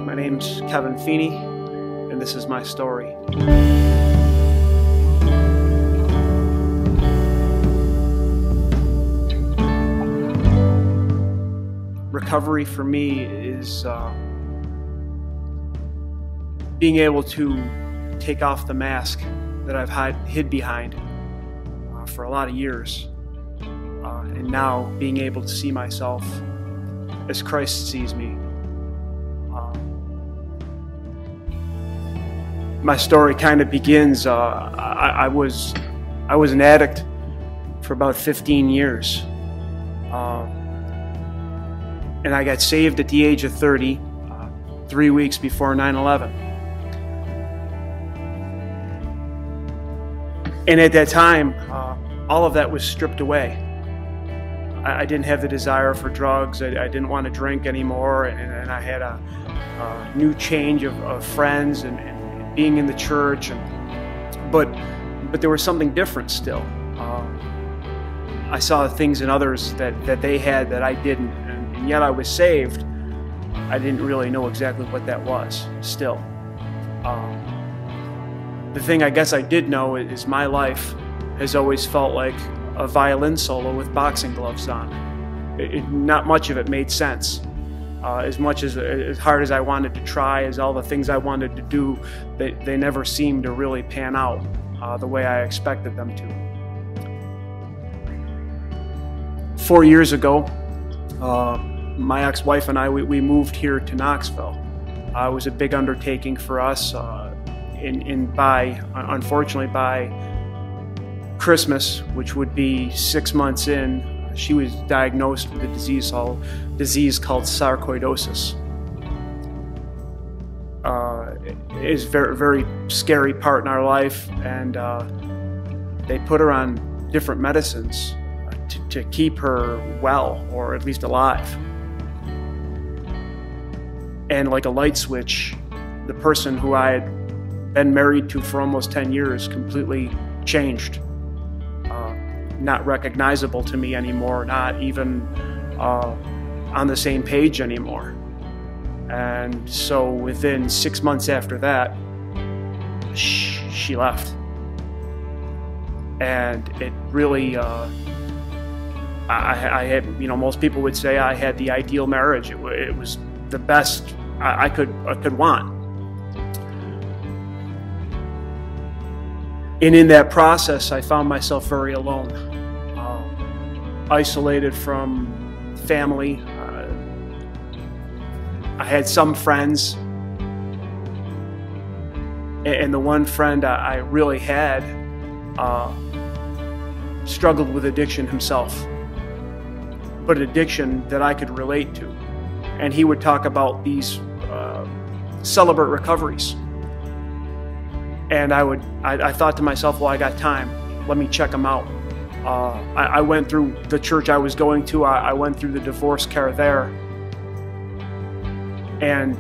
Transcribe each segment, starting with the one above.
My name's Kevin Feeney, and this is my story. Recovery for me is being able to take off the mask that I've hid behind for a lot of years, and now being able to see myself as Christ sees me. My story kind of begins, I was an addict for about 15 years. And I got saved at the age of 30, 3 weeks before 9/11. And at that time, all of that was stripped away. I didn't have the desire for drugs. I didn't want to drink anymore, and I had a new change of friends and being in the church. But there was something different still. I saw things in others that they had that I didn't, and yet I was saved. I didn't really know exactly what that was still. The thing I guess I did know is my life has always felt like a violin solo with boxing gloves on. Not much of it made sense. As hard as I wanted to try, as all the things I wanted to do, they never seemed to really pan out the way I expected them to. 4 years ago, my ex-wife and I, we moved here to Knoxville. It was a big undertaking for us, unfortunately by Christmas, which would be 6 months in, she was diagnosed with a disease called sarcoidosis. It's a very, very scary part in our life, and they put her on different medicines to keep her well, or at least alive. And like a light switch, the person who I had been married to for almost 10 years completely changed. Not recognizable to me anymore, not even on the same page anymore. And so within 6 months after that, she left. And it really, I had, most people would say I had the ideal marriage. It was the best I could want. And in that process, I found myself very alone, isolated from family. I had some friends, and the one friend I really had struggled with addiction himself, but addiction that I could relate to. And he would talk about these celebrate recoveries. And I thought to myself, well, I got time. Let me check them out. I went through the church I was going to. I went through the divorce care there. And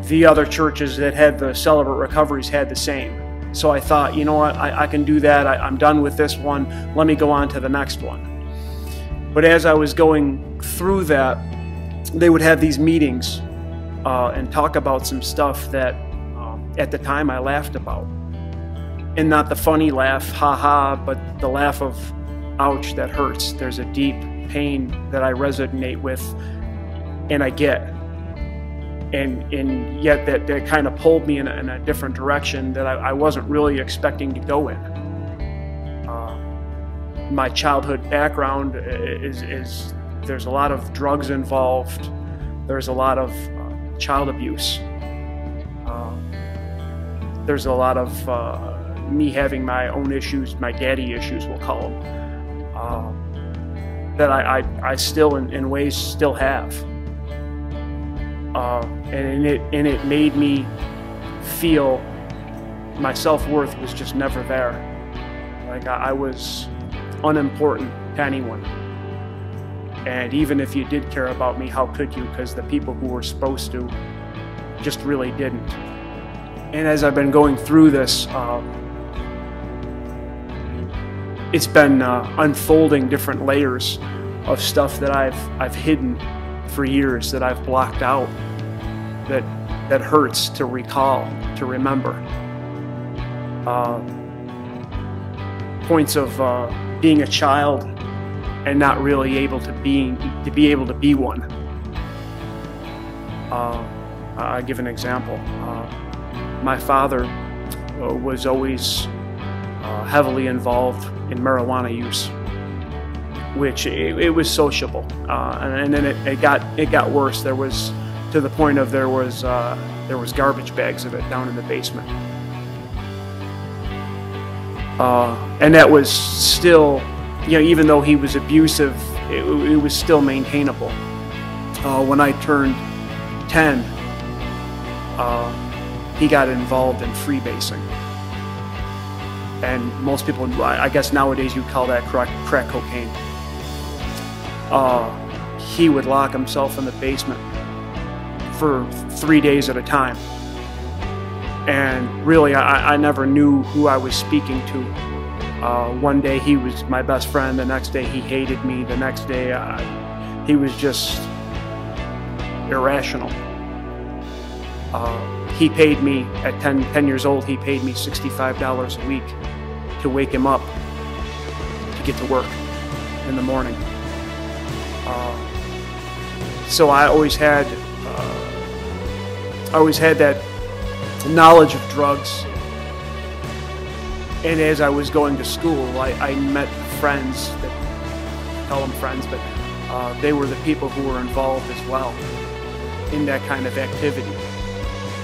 the other churches that had the celebrate recoveries had the same. So I thought, you know what, I can do that. I'm done with this one. Let me go on to the next one. But as I was going through that, they would have these meetings and talk about some stuff that at the time I laughed about. And not the funny laugh, ha-ha, but the laugh of, ouch, that hurts. There's a deep pain that I resonate with and I get. And yet that kind of pulled me in a different direction that I wasn't really expecting to go in. My childhood background is there's a lot of drugs involved. There's a lot of child abuse. There's a lot of me having my own issues, my daddy issues, we'll call them, that I still, in ways, still have. And it made me feel my self-worth was just never there. Like I was unimportant to anyone. And even if you did care about me, how could you? Because the people who were supposed to just really didn't. And as I've been going through this, it's been unfolding different layers of stuff that I've hidden for years, that I've blocked out, that that hurts to recall, to remember. Points of being a child and not really able to be able to be one. I'll give an example. My father was always heavily involved in marijuana use, which it was sociable, and then it got worse. There was to the point of there was garbage bags of it down in the basement, and that was still, even though he was abusive, it was still maintainable. When I turned 10, he got involved in freebasing. And most people, I guess nowadays you'd call that crack cocaine. He would lock himself in the basement for 3 days at a time. And really, I never knew who I was speaking to. One day he was my best friend, the next day he hated me, the next day he was just irrational. He paid me, at 10 years old, he paid me $65 a week to wake him up to get to work in the morning. So I always had that knowledge of drugs. And as I was going to school, I met friends, I call them friends, but they were the people who were involved as well in that kind of activity.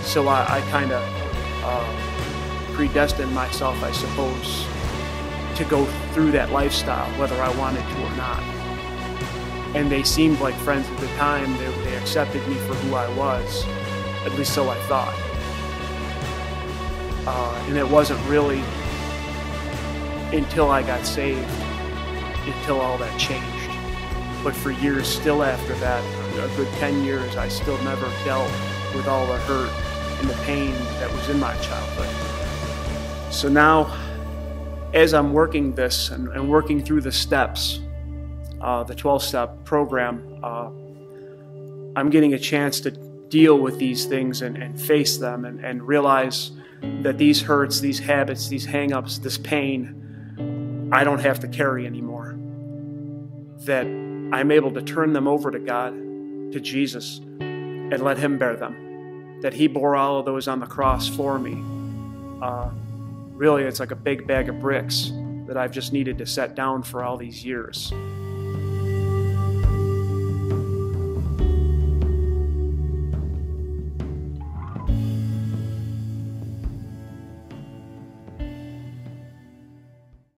So I kind of predestined myself, I suppose, to go through that lifestyle, whether I wanted to or not. And they seemed like friends at the time. They accepted me for who I was, at least so I thought. And it wasn't really until I got saved, until all that changed. But for years still after that, a good 10 years, I still never dealt with all the hurt and the pain that was in my childhood. So now, as I'm working this and working through the steps, the 12-step program, I'm getting a chance to deal with these things and face them and realize that these hurts, these habits, these hang-ups, this pain, I don't have to carry anymore. That I'm able to turn them over to God, to Jesus, and let Him bear them. That He bore all of those on the cross for me. Really, it's like a big bag of bricks that I've just needed to set down for all these years.